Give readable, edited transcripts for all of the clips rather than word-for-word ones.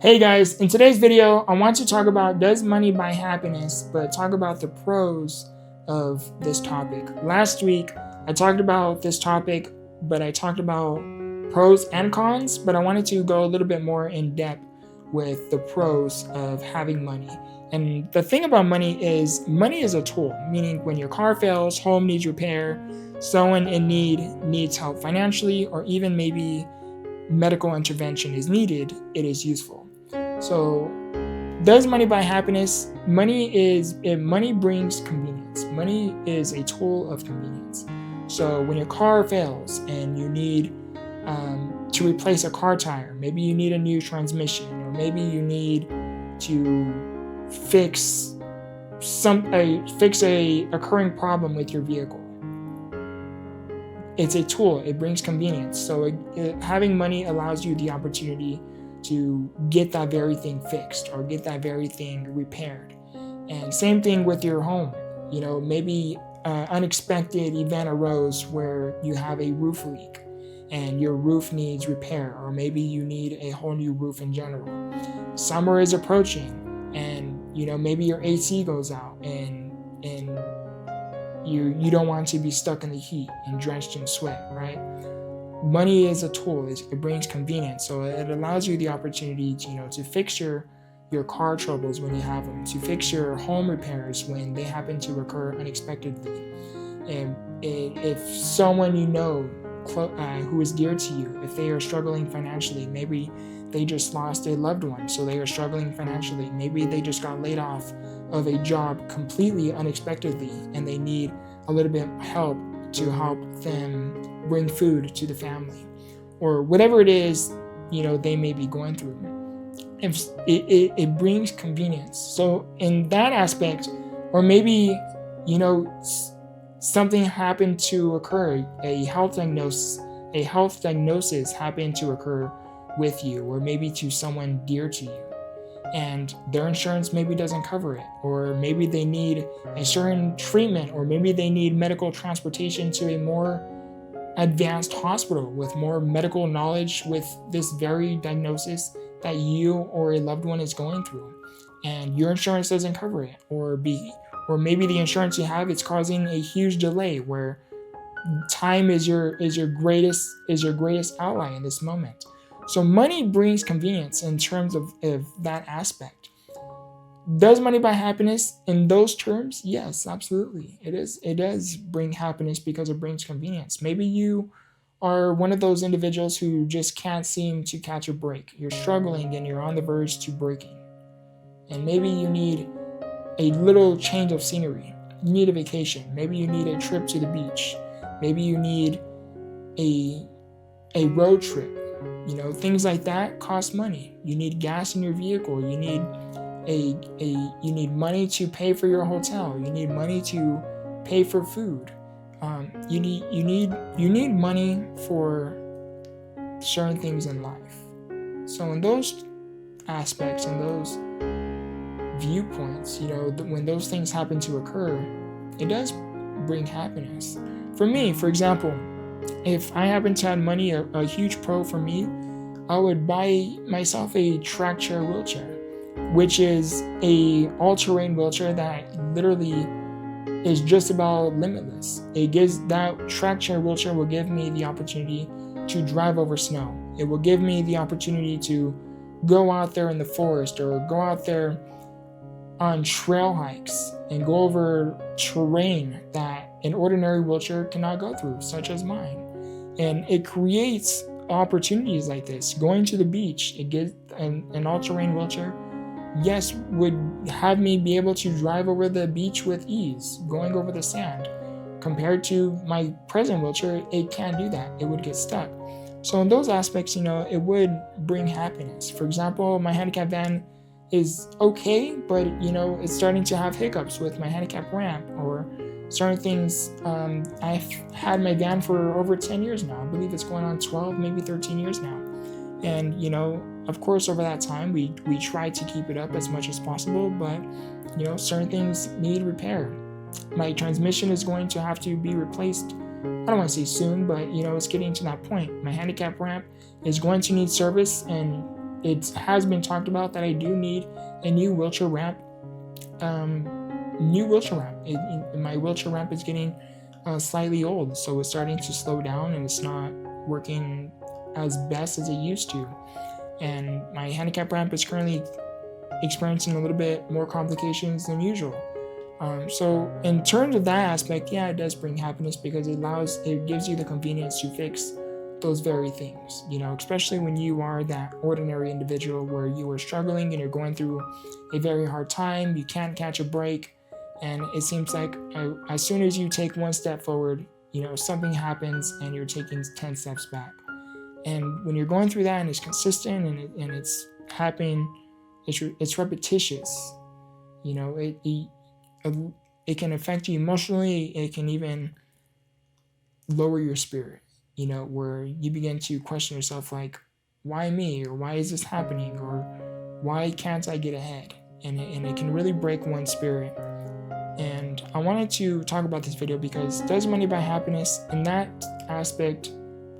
Hey guys, in today's video, I want to talk about does money buy happiness, but talk about the pros of this topic. Last week, I talked about this topic, but I talked about pros and cons, but I wanted to go a little bit more in depth with the pros of having money. And the thing about money is a tool, meaning when your car fails, home needs repair, someone in need needs help financially, or even maybe medical intervention is needed, it is useful. So, does money buy happiness? Money brings convenience. Money is a tool of convenience. So when your car fails and you need to replace a car tire, maybe you need a new transmission, or maybe you need to fix a occurring problem with your vehicle. It's a tool. It brings convenience. So having money allows you the opportunity to get that very thing fixed or get that very thing repaired. And same thing with your home. Maybe an unexpected event arose where you have a roof leak and your roof needs repair, or maybe you need a whole new roof in general. Summer is approaching and maybe your AC goes out and you don't want to be stuck in the heat and drenched in sweat, right? Money is a tool. It brings convenience. So it allows you the opportunity to fix your car troubles when you have them, to fix your home repairs when they happen to occur unexpectedly. And if someone who is dear to you, if they are struggling financially, maybe they just lost a loved one, so they are struggling financially. Maybe they just got laid off of a job completely unexpectedly, and they need a little bit of help to help them bring food to the family, or whatever it is they may be going through. If it brings convenience. So in that aspect, or maybe something happened to occur, a health diagnosis happened to occur with you, or maybe to someone dear to you, and their insurance maybe doesn't cover it, or maybe they need a certain treatment, or maybe they need medical transportation to a more advanced hospital with more medical knowledge with this very diagnosis that you or a loved one is going through, and your insurance doesn't cover it, or maybe the insurance you have is causing a huge delay where time is your greatest ally in this moment. So money brings convenience in terms of that aspect. Does money buy happiness in those terms? Yes, absolutely. It does bring happiness because it brings convenience. Maybe you are one of those individuals who just can't seem to catch a break. You're struggling and you're on the verge to breaking. And maybe you need a little change of scenery. You need a vacation. Maybe you need a trip to the beach. Maybe you need a road trip. Things like that cost money. You need gas in your vehicle. You need you need money to pay for your hotel. You need money to pay for food. You need money for certain things in life. So in those aspects and those viewpoints, when those things happen to occur, it does bring happiness. For me, for example, if I happen to have money, a huge pro for me, I would buy myself a track chair wheelchair, which is a all-terrain wheelchair that literally is just about limitless. That track chair wheelchair will give me the opportunity to drive over snow. It will give me the opportunity to go out there in the forest, or go out there on trail hikes and go over terrain that an ordinary wheelchair cannot go through, such as mine. And it creates opportunities like this. Going to the beach, it gives an all-terrain wheelchair, yes, would have me be able to drive over the beach with ease, going over the sand. Compared to my present wheelchair, it can't do that. It would get stuck. So in those aspects, it would bring happiness. For example, my handicap van is okay, but it's starting to have hiccups with my handicap ramp, or certain things. I've had my van for over 10 years now. I believe it's going on 12, maybe 13 years now. And of course, over that time, we try to keep it up as much as possible, but certain things need repair. My transmission is going to have to be replaced. I don't want to say soon, but it's getting to that point. My handicap ramp is going to need service, and it has been talked about that I do need a new wheelchair ramp. My wheelchair ramp is getting slightly old, so it's starting to slow down and it's not working as best as it used to. And my handicap ramp is currently experiencing a little bit more complications than usual. So in terms of that aspect, yeah, it does bring happiness because it gives you the convenience to fix those very things, especially when you are that ordinary individual where you are struggling and you're going through a very hard time, you can't catch a break, and it seems like as soon as you take one step forward, something happens and you're taking 10 steps back. And when you're going through that and it's consistent and it's happening, it's repetitious, it can affect you emotionally. It can even lower your spirit, where you begin to question yourself, like, why me? Or why is this happening? Or why can't I get ahead? And it can really break one's spirit. And I wanted to talk about this video because does money buy happiness? In that aspect,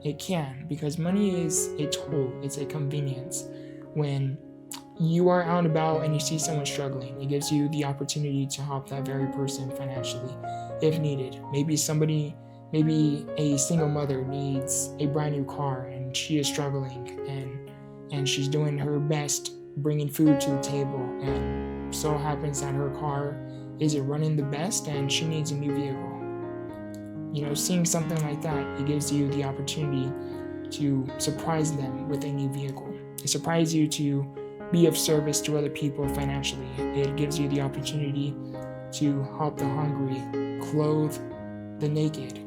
it can, because money is a tool. It's a convenience. When you are out and about and you see someone struggling, it gives you the opportunity to help that very person financially if needed. Maybe a single mother needs a brand new car and she is struggling and she's doing her best bringing food to the table, and so happens that her car isn't running the best and she needs a new vehicle. Seeing something like that, it gives you the opportunity to surprise them with a new vehicle. It surprises you to be of service to other people financially. It gives you the opportunity to help the hungry, clothe the naked,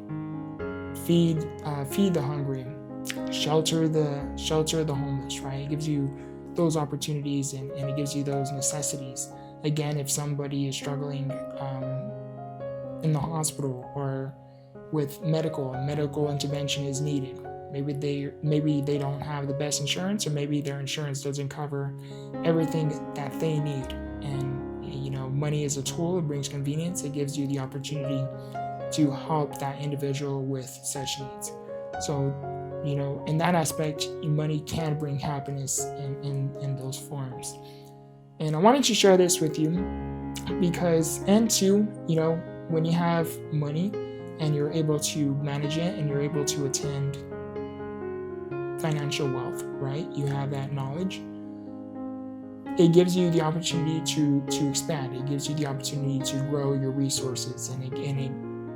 feed the hungry, shelter the homeless, right? It gives you those opportunities and it gives you those necessities. Again, if somebody is struggling in the hospital or with medical intervention is needed, maybe they don't have the best insurance, or maybe their insurance doesn't cover everything that they need. And money is a tool. It brings convenience. It gives you the opportunity to help that individual with such needs. So in that aspect, money can bring happiness in those forms. And I wanted to share this with you because, and two, when you have money and you're able to manage it and you're able to attend financial wealth, right? You have that knowledge. It gives you the opportunity to expand. It gives you the opportunity to grow your resources, and it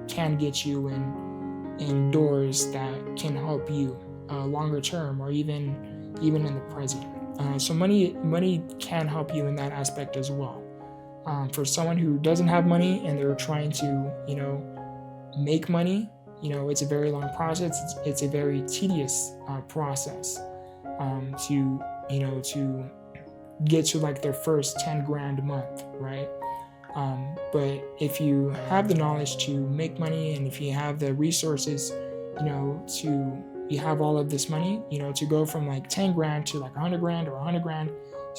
can get you in doors that can help you longer term, or even in the present. So money can help you in that aspect as well. For someone who doesn't have money and they're trying to make money, it's a very long process. It's a very tedious process to get to like their first 10 grand a month, right? But if you have the knowledge to make money, and if you have the resources, you have all of this money, to go from like 10 grand to like 100 grand or 100 grand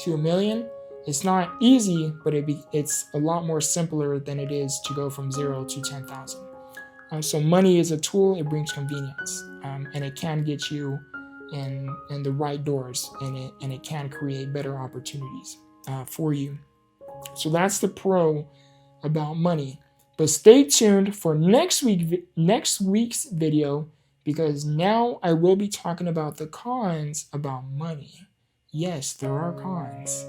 to $1 million, it's not easy, but it's a lot more simpler than it is to go from 0 to 10,000. So money is a tool. It brings convenience, and it can get you in the right doors, and it can create better opportunities for you. So that's the pro about money. But stay tuned for next week's video, because now I will be talking about the cons about money. Yes, there are cons.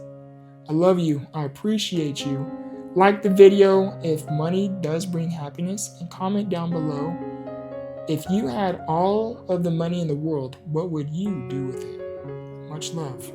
I love you. I appreciate you. Like the video if money does bring happiness, and comment down below, if you had all of the money in the world, what would you do with it? Much love.